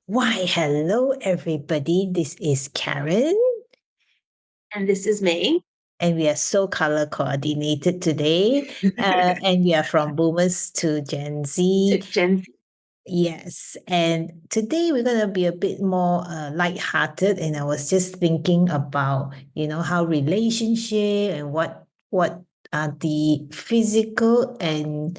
Why, hello, everybody. This is Karen, And this is May. and we are so color coordinated today. And we are from boomers to Gen Z. Gen Z. Yes. And today we're going to be a bit more lighthearted. And I was just thinking about, how relationship and what are the physical and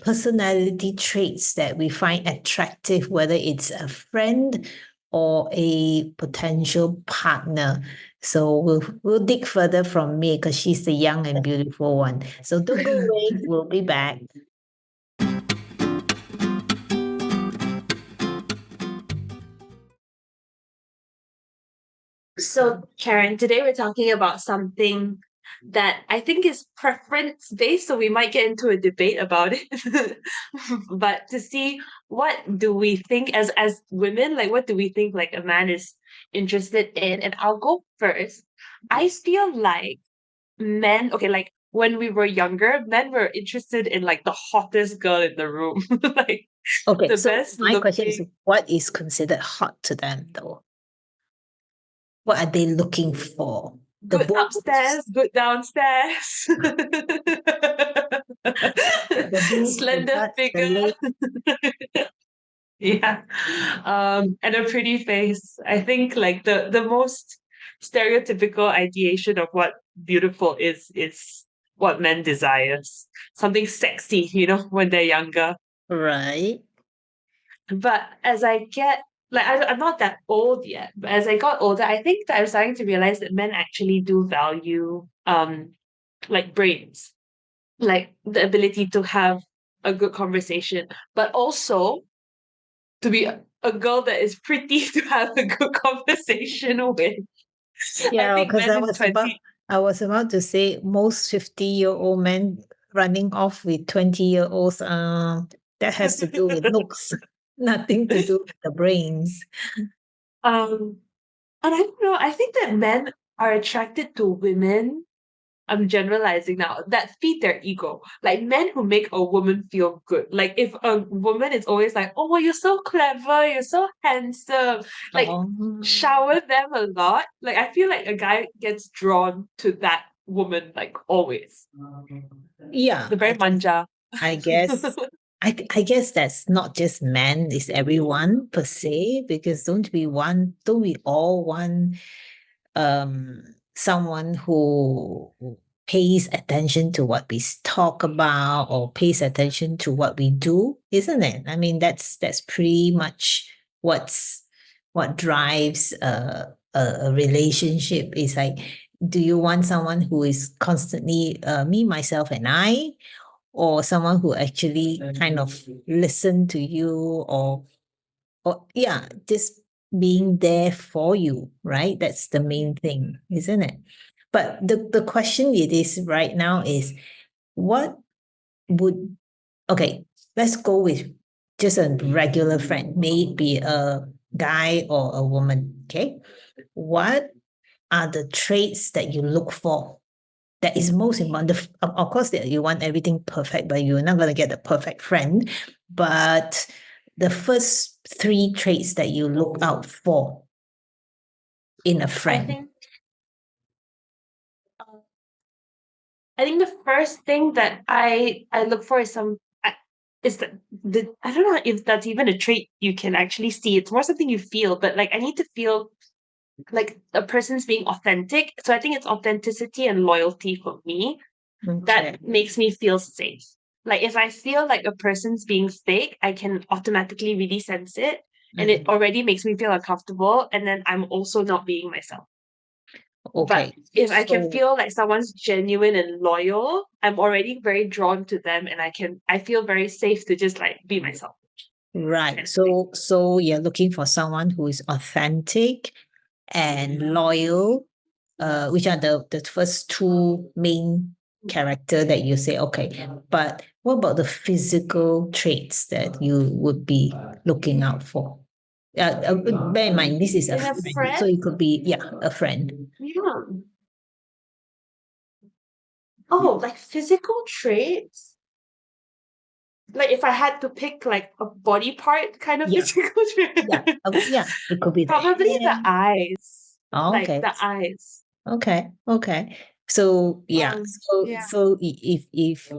personality traits that we find attractive, whether it's a friend or a potential partner. So we'll dig further from me because she's the young and beautiful one. So don't go away. We'll be back. So, Karen, today we're talking about something that I think is preference based, so we might get into a debate about it. But to see what do we think as women, like what do we think like a man is interested in? And I'll go first. I feel like men, okay, like when we were younger, men were interested in like the hottest girl in the room, like Okay, the so best my question is, looking. what is considered hot to them, though? What are they looking for? The Good boobs, upstairs, good downstairs. the boobs, the Slender butts, the figure. legs. Yeah. And a pretty face. I think like the most stereotypical ideation of what beautiful is what men desires. Something sexy, when they're younger. Right. But as I get like I'm not that old yet, but as I got older, I think that I'm starting to realize that men actually do value like brains, like the ability to have a good conversation, but also to be a girl that is pretty to have a good conversation with. I Yeah, think because men in 20 I was about to say most 50-year-old men running off with 20-year-olds, that has to do with looks, nothing to do with the brains. um and I don't know, I think that men are attracted to women. I'm generalizing now, that feed their ego. Like men who make a woman feel good. Like if a woman is always like, oh, you're so clever, you're so handsome, like Oh, shower them a lot. Like I feel like a guy gets drawn to that woman, like always. yeah, The very manja. I guess, I guess that's not just men, it's everyone per se, because don't we all want someone who pays attention to what we talk about or pays attention to what we do, isn't it? I mean, that's pretty much what drives a relationship. Is like, do you want someone who is constantly me, myself, and I, or someone who actually kind of listen to you, or yeah, just being there for you, right? That's the main thing, isn't it? But the question it is right now is, what would, okay, let's go with just a regular friend, may it be a guy or a woman, okay? What are the traits that you look for that is most important? Of course, that you want everything perfect, but you're not going to get the perfect friend. But the first three traits that you look out for in a I friend. think uh, I think the first thing that I look for is is the I don't know if that's even a trait you can actually see. It's more something you feel, but like I need to feel like a person's being authentic. So I think it's authenticity and loyalty for me Okay. that makes me feel safe. Like if I feel like a person's being fake, I can automatically really sense it, and it Mhm. already makes me feel uncomfortable, and then I'm also not being myself. But Okay. if I can So, feel like someone's genuine and loyal, I'm already very drawn to them, and I feel very safe to just like be myself right. kind of thing. So you're looking for someone who is authentic and loyal, which are the first two main character that you say, okay. But what about the physical traits that you would be looking out for? Bear in mind, this is a In a friend, so friend, it could be, yeah, a friend. yeah. Oh, like physical traits. like if I had to pick like a body part kind of Yeah, physical yeah, trait, yeah. It could be the probably the hair. eyes. Oh, Like okay, the eyes. okay, okay. So yeah, Yeah.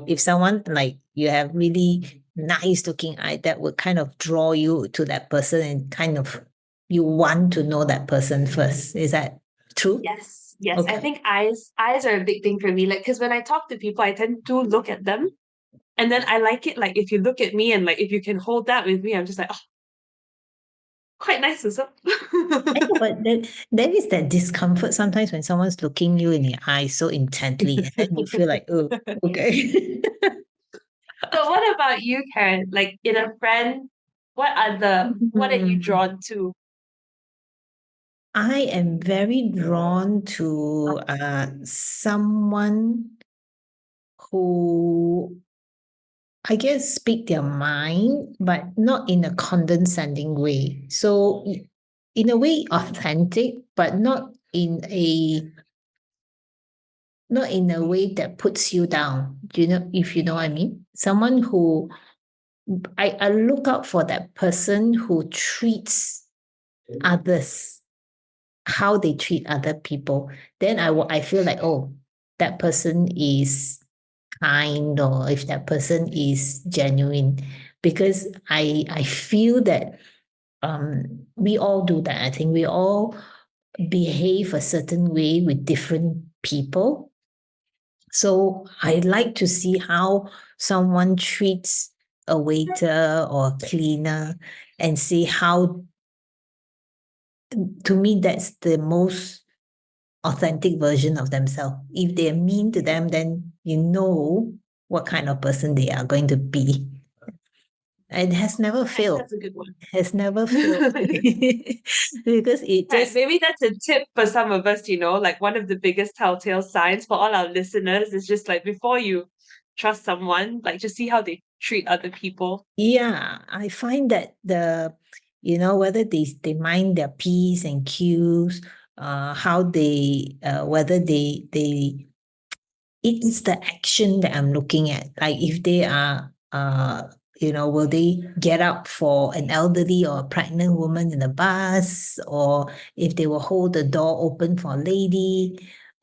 if someone like you have really nice looking eye, that would kind of draw you to that person and kind of you want to know that person first. Is that true? Yes, yes. I Okay. think eyes are a big thing for me. Like, because when I talk to people, I tend to look at them, and then I like it. Like, if you look at me and like if you can hold that with me, I'm just like, oh, quite nice, is I know, but there is that discomfort sometimes when someone's looking you in the eye so intently, and then you feel like, oh, okay. So, what about you, Karen? Like, in a friend, what are you Hmm. drawn to? I am very drawn to someone who I guess speak their mind, but not in a condescending way. So in a way authentic, but not in a way that puts you down. Do you know if you know what I mean? Someone who I look out for that person who treats others how they treat other people. Then I feel like, oh, that person is kind, or if that person is genuine, because I feel that we all do that. I think we all behave a certain way with different people. So I like to see how someone treats a waiter or a cleaner and see how, to me, that's the most authentic version of themselves. If they're mean to them, then you know what kind of person they are going to be. It has never Right, failed. that's a good one. Has never failed. Because it Right, just, maybe that's a tip for some of us, like one of the biggest telltale signs for all our listeners is just like before you trust someone, like just see how they treat other people. yeah, I find that whether they mind their P's and Q's, how whether it's the action that I'm looking at. Like if they are, will they get up for an elderly or a pregnant woman in the bus, or if they will hold the door open for a lady,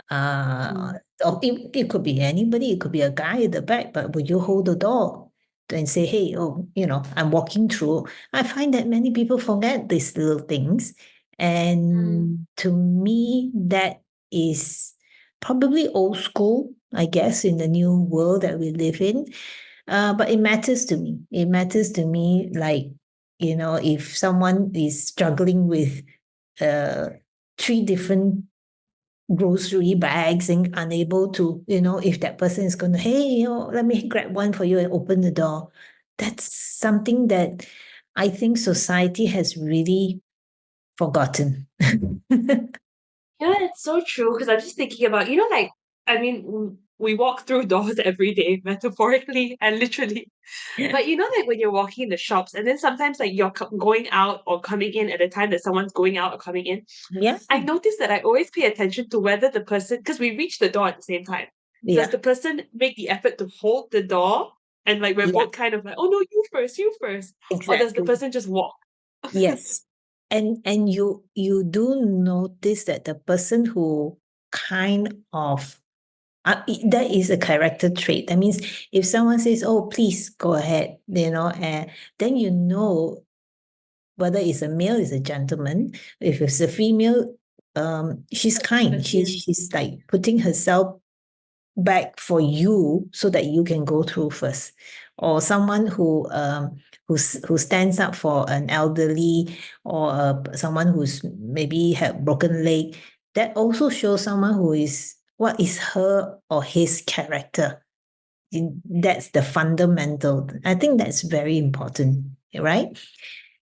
uh, Mm. or it could be anybody, it could be a guy at the back, but would you hold the door and say, hey, oh, I'm walking through? I find that many people forget these little things. Mm. And to me, that is probably old school, I guess, in the new world that we live in. But it matters to me. It matters to me, like, if someone is struggling with uh, three different grocery bags and unable to, if that person is going to, hey, let me grab one for you and open the door. That's something that I think society has really forgotten. Yeah, it's so true. Because I'm just thinking about, like, I mean, we walk through doors every day, metaphorically and literally. But like when you're walking in the shops, and then sometimes like you're going out or coming in at a time that someone's going out or coming in, Yeah, I notice that I always pay attention to whether the person, because we reach the door at the same time. Does yeah, the person make the effort to hold the door? And like we're yeah, both kind of like, oh no, you first. Or does the exactly. person just walk? Yes. And you do notice that the person who kind of that is a character trait. That means if someone says, "Oh, please go ahead," and then whether it's a male, is a gentleman. If it's a female, she's kind. Lesbian. She's like putting herself back for you so that you can go through first, or someone who stands up for an elderly, or someone who's maybe had broken leg. That also shows someone who is what is her or his character. That's the fundamental. I think that's very important, right?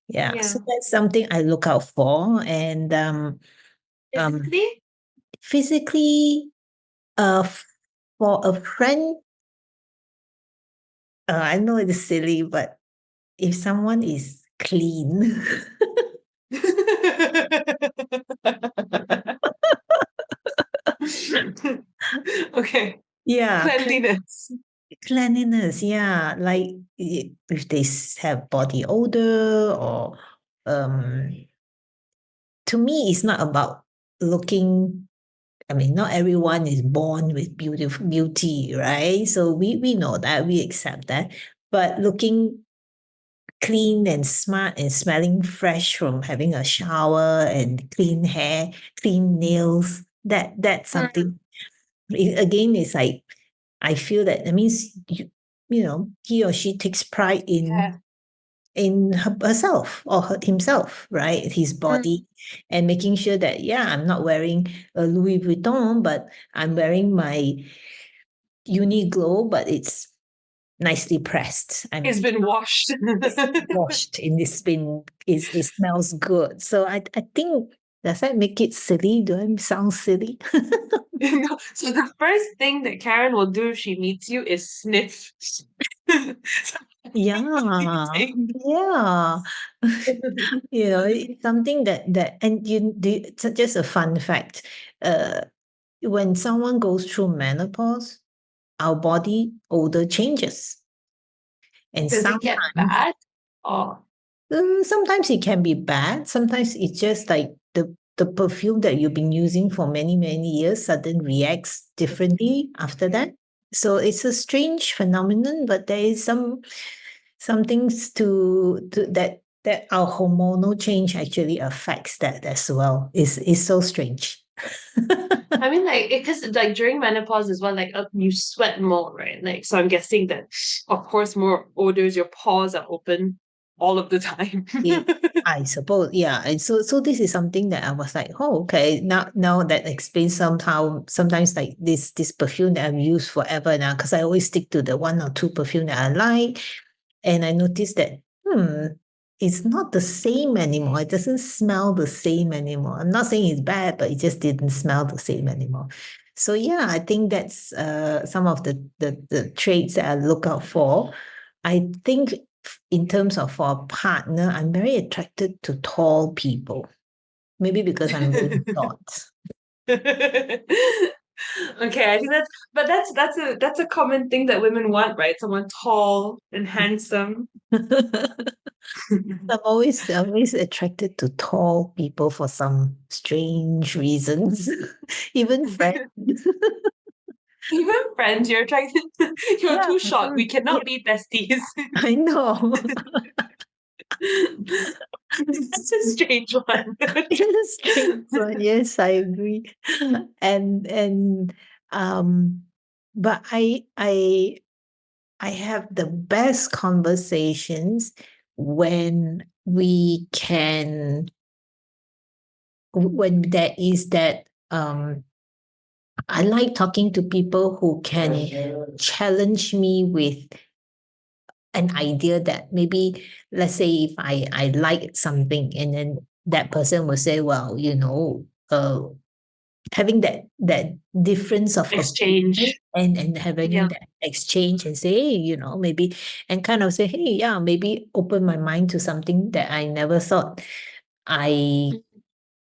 Yeah, Yeah. so that's something I look out for. And um Physically? physically, for a friend, I know it's silly, but if someone is clean, Okay. yeah, Cleanliness. Cleanliness, yeah. Like if they have body odor or um to me it's not about looking. I mean, not everyone is born with beauty, right? So we know that, we accept that. But looking clean and smart and smelling fresh from having a shower and clean hair, clean nails, that's Mm, something. Again, it's like I feel that means he or she takes pride yeah. in herself or himself, right? His Mm. body, and making sure that, yeah, I'm not wearing a Louis Vuitton, but I'm wearing my Uniqlo, but it's nicely pressed. It's been washed. It's washed in this bin. It smells good. So I think, does that make it silly? Do I sound silly? So the first thing that Karen will do if she meets you is sniff. Yeah, yeah. It's something that and it's just a fun fact. Uh, when someone goes through menopause, our body odor changes, and Does it get sometimes bad? Oh, sometimes it can be bad. Sometimes it's just like the perfume that you've been using for many, many years suddenly reacts differently after that. So it's a strange phenomenon, but there is some things to that our hormonal change actually affects that as well. Is so strange. I mean, like, because like during menopause as well, like you sweat more, right? Like, so I'm guessing that, of course, more odors. Your pores are open all of the time. Yeah, I suppose, yeah. And so this is something that I was like, oh, okay. Now that explains somehow sometimes like this perfume that I've used forever now, because I always stick to the one or two perfume that I like. And I noticed that, it's not the same anymore. It doesn't smell the same anymore. I'm not saying it's bad, but it just didn't smell the same anymore. So yeah, I think that's some of the traits that I look out for. I think in terms of for a partner, I'm very attracted to tall people. Maybe because I'm very short. Okay, I think that's a common thing that women want, right? Someone tall and handsome. I'm always attracted to tall people for some strange reasons. Even friends. Even friends, you're attracted. You're Yeah, too short. We yeah, cannot be besties. I know. That's a strange one. It's a strange one. Yes, I agree. And um, but I have the best conversations when when there is that I like talking to people who can challenge me with an idea that maybe, let's say, if I like something, and then that person will say, well, having that difference of opinion, Exchange. and having Yeah. that exchange, and say, hey, maybe, and kind of say, hey, yeah, maybe open my mind to something that I never thought I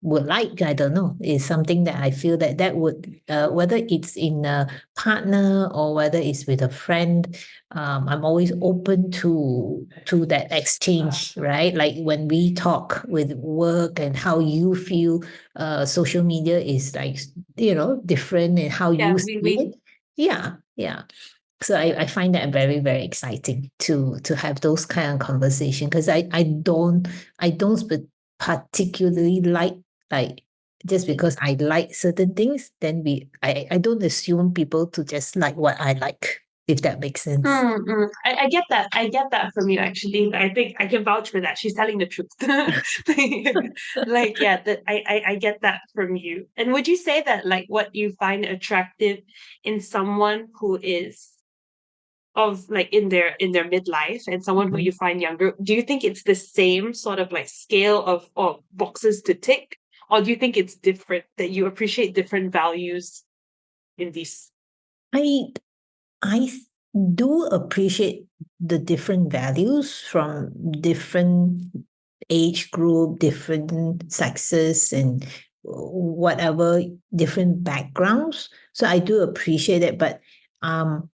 would like. I don't know, is something that I feel that would, whether it's in a partner or whether it's with a friend, I'm always open to that exchange, right? Like when we talk with work and how you feel, social media is like, different in how Yeah, you we see we it. Yeah, yeah. So I find that very, very exciting to have those kind of conversation, because I don't particularly like just because I like certain things, then I don't assume people to just like what I like, if that makes sense. I get that. I get that from you actually. I think I can vouch for that. She's telling the truth. Like, yeah, that I get that from you. And would you say that like what you find attractive in someone who is of like in their midlife and someone who you Mhm. find younger, do you think it's the same sort of like scale of boxes to tick? Or do you think it's different that you appreciate different values in these? I I do appreciate the different values from different age group, different sexes, and whatever different backgrounds. So I do appreciate it, but um,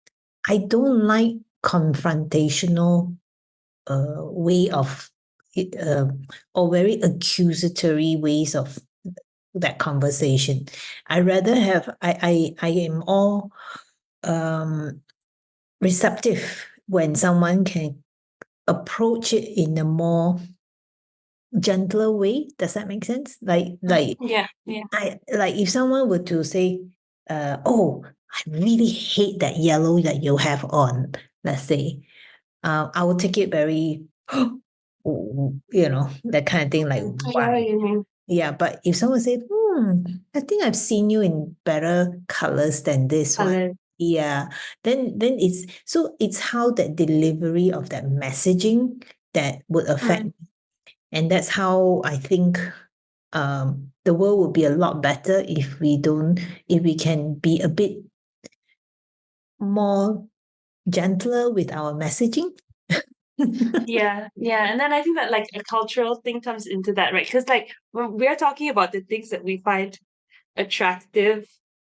I don't like confrontational way of it, or very accusatory ways of that conversation. I rather have I am all receptive when someone can approach it in a more gentler way. Does that make sense? Yeah, yeah. I like if someone were to say, oh, I really hate that yellow that you have on, let's say, I will take it very, that kind of thing, like, I know what why? you mean. Yeah, but if someone said, I think I've seen you in better colors than this one. Color. Yeah, then it's how that delivery of that messaging that would affect, Mm, and that's how I think the world would be a lot better if we can be a bit more gentler with our messaging. yeah, yeah. And then I think that like a cultural thing comes into that, right? Because like when we're talking about the things that we find attractive,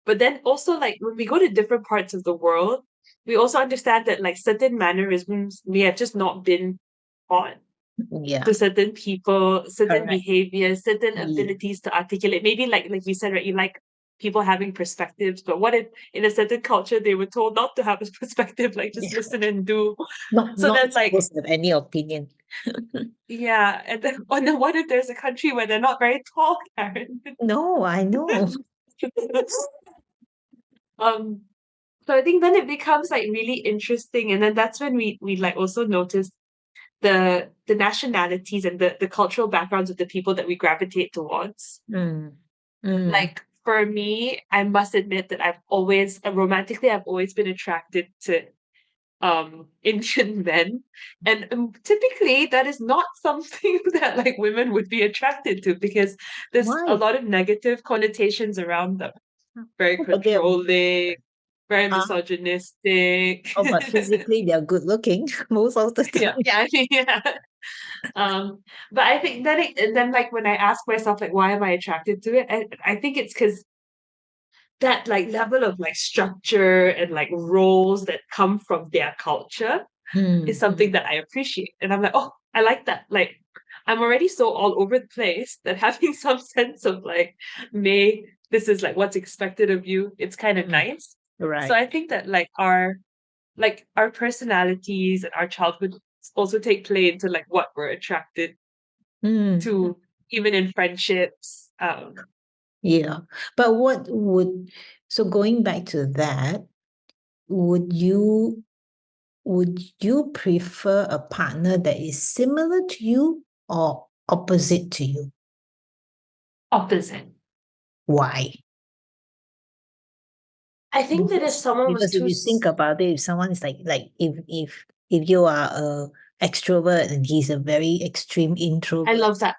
but then also like when we go to different parts of the world, we also understand that like certain mannerisms may have just not been taught Yeah, to certain people, certain correct. behaviors, certain Yeah. abilities to articulate. Maybe like you said, right, you like people having perspectives, but what if in a certain culture they were told not to have a perspective, like just Yeah. listen and do. So Not then like supposed to have any opinion. yeah, and then and then what if there's a country where they're not very tall, Karen? No, I know. um so I think then it becomes like really interesting, and then that's when we like also notice the nationalities and the cultural backgrounds of the people that we gravitate towards. Mm. Mm. Like for me, I must admit that I've always romantically I've always been attracted to Indian men, and typically that is not something that like women would be attracted to because there's a Why? lot of negative connotations around them. Very Oh, but they're controlling, very uh, misogynistic. oh, but physically they're good looking most of the Yeah, time. yeah, I mean, yeah. Um, but I think then and then like when I ask myself like why am I attracted to it, I think it's because that like level of like structure and like roles that come from their culture is Mm. something that I appreciate. And I'm like, oh, I like that. Like I'm already so all over the place that having some sense of like, May, this is like what's expected of you, it's kind of Mm. nice. So Right. I think that like our personalities and our childhood also take play into like what we're attracted Mm. to, even in friendships. Yeah. But so going back to that, would you would you prefer a partner that is similar to you or opposite to you? Opposite. Why? I think that if someone was Because if too, you think about it, if someone is like if you are a extrovert and he's a very extreme I introvert. love that.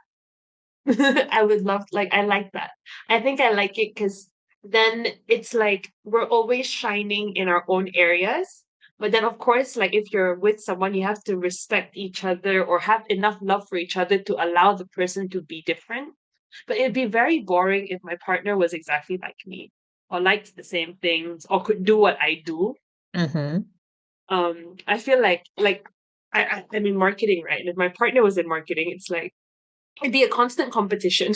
I would love, like, I like that. I think I like it because then it's like we're always shining in our own areas. But then, of course, like if you're with someone, you have to respect each other or have enough love for each other to allow the person to be different. But it'd be very boring if my partner was exactly like me or liked the same things or could do what I do. Mm-hmm. I feel like I'm in marketing, right? And if my partner was in marketing, it's like it'd be a constant competition.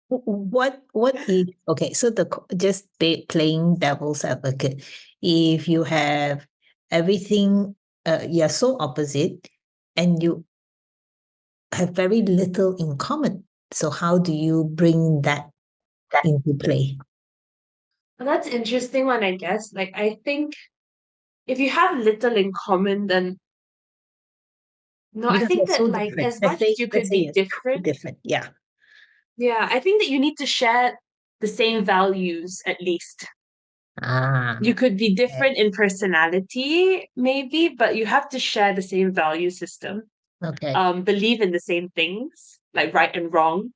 What if okay? So just playing devil's advocate, if you have everything, you're so opposite, and you have very little in common. So how do you bring that into play? Well, that's interesting one, I guess. Like I think if you have little in common, then no, I Because you're think that so like different. as much as you Let's could say be you're so different, different. Yeah. yeah, I think that you need to share the same values at least. Ah. You could be Okay. different in personality, maybe, but you have to share the same value system. Okay. Believe in the same things, like right and wrong.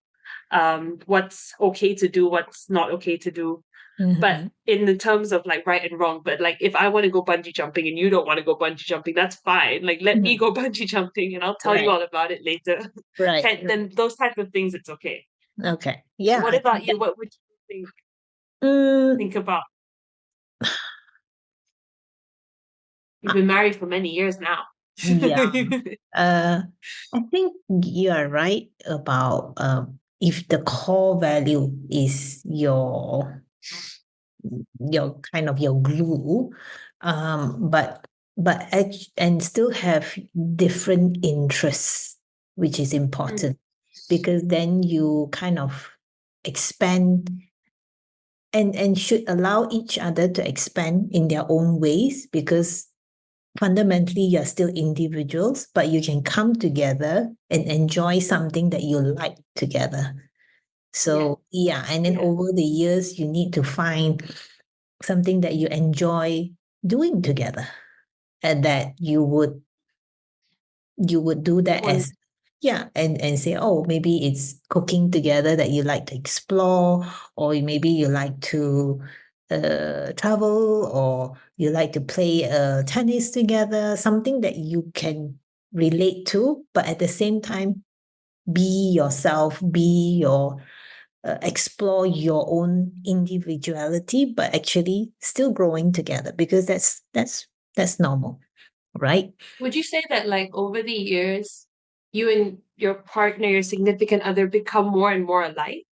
What's okay to do, what's not okay to do. But Mm-hmm. in the terms of like right and wrong, but like if I want to go bungee jumping and you don't want to go bungee jumping, that's fine. Like let me Mm-hmm. go bungee jumping and I'll tell you Right. all about it later. Right. Okay, then those type of things, it's okay. Okay. Yeah. What I about think you? that. What would you Mm, think about? You've been married for many years now. Yeah. Uh, I think you are right about if the core value is your kind of your glue, and still have different interests, which is Mm, important because then you kind of expand and should allow each other to expand in their own ways because fundamentally you're still individuals, but you can come together and enjoy something that you like together. yeah, So yeah, and then yeah. over the years you need to find something that you enjoy doing together and that you would do that One, as yeah and say, oh, maybe it's cooking together that you like to explore, or maybe you like to travel, or you like to play tennis together, something that you can relate to, but at the same time be yourself, be your explore your own individuality, but actually still growing together because that's normal, right? would you say that like over the years, you and your partner, your significant other, become more and more alike?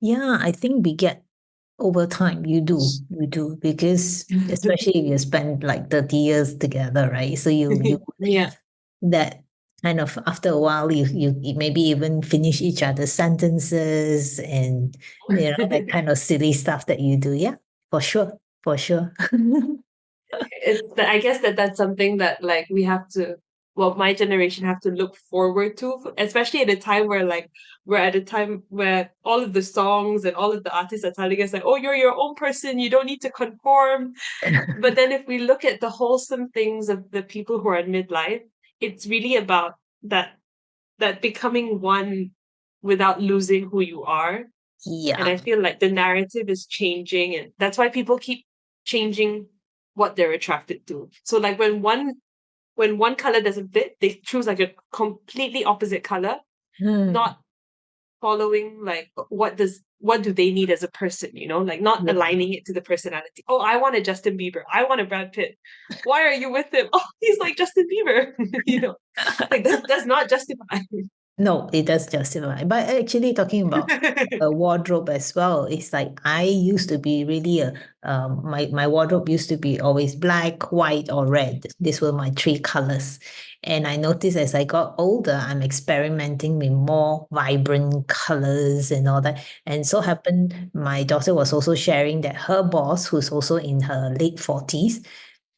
Yeah, I think we get over time. You do because especially if you spend like 30 years together, right? So you would Yeah. have that kind of after a while you maybe even finish each other's sentences and that kind of silly stuff that you do. Yeah, for sure, for sure. I guess that's something that like we have to, well, my generation have to look forward to, especially at a time where like we're at a time where all of the songs and all of the artists are telling us like, oh, you're your own person, you don't need to conform. But then if we look at the wholesome things of the people who are in midlife, it's really about that becoming one without losing who you are. And Yeah. I feel like the narrative is changing, and that's why people keep changing what they're attracted to. So like when one color doesn't fit, they choose like a completely opposite color, Hmm. not following like what do they need as a person, like not Yeah. aligning it to the personality. Oh, I want a Justin Bieber. I want a Brad Pitt. Why are you with him? Oh, he's like Justin Bieber. Like that does not justify. No, it does justify. But actually, talking about a wardrobe as well, it's like I used to be really my wardrobe used to be always black, white, or red. These were my three colors. And I noticed as I got older, I'm experimenting with more vibrant colors and all that. And so happened, my daughter was also sharing that her boss, who's also in her late 40s,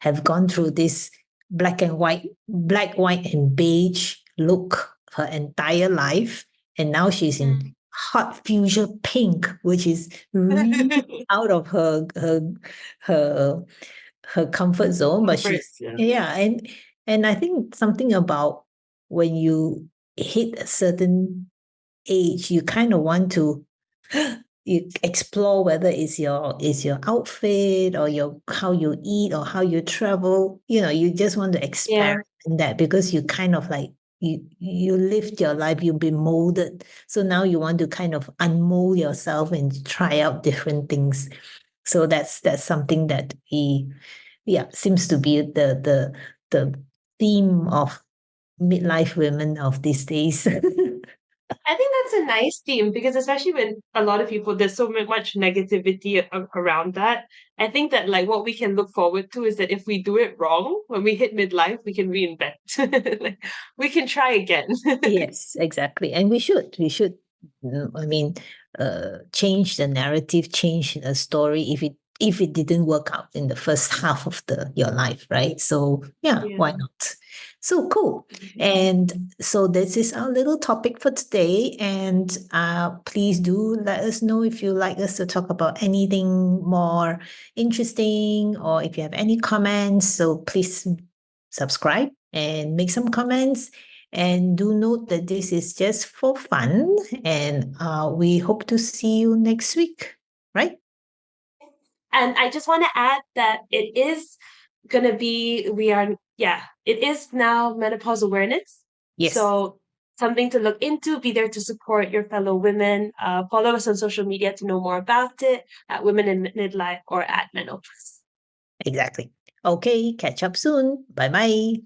have gone through this black, white, and beige look her entire life. And now she's in Mm. hot fuchsia pink, which is really out of her her comfort zone. But Comfort. she's Yeah. yeah, and I think something about when you hit a certain age, you kind of want to you explore whether it's your outfit or your how you eat or how you travel. You just want to Yeah. experiment in that because you kind of like you lived your life, you've been molded. So now you want to kind of unmold yourself and try out different things. So that's something that seems to be the theme of midlife women of these days. I think that's a nice theme because especially when a lot of people, there's so much negativity around that. I think that like what we can look forward to is that if we do it wrong, when we hit midlife, we can reinvent. Like we can try again. Yes, exactly. And we should, I mean, change the narrative, change the story if it didn't work out in the first half of your life, right? So yeah, why Yeah. not? So cool. And so this is our little topic for today. And please do let us know if you like us to talk about anything more interesting or if you have any comments. So please subscribe and make some comments. And do note that this is just for fun, and we hope to see you next week, right? And I just want to add that it is going to be, yeah, it is now Menopause Awareness. Yes, So something to look into, be there to support your fellow women. Follow us on social media to know more about it at Women in Midlife or at Menopause. exactly. Okay, catch up soon. Bye bye.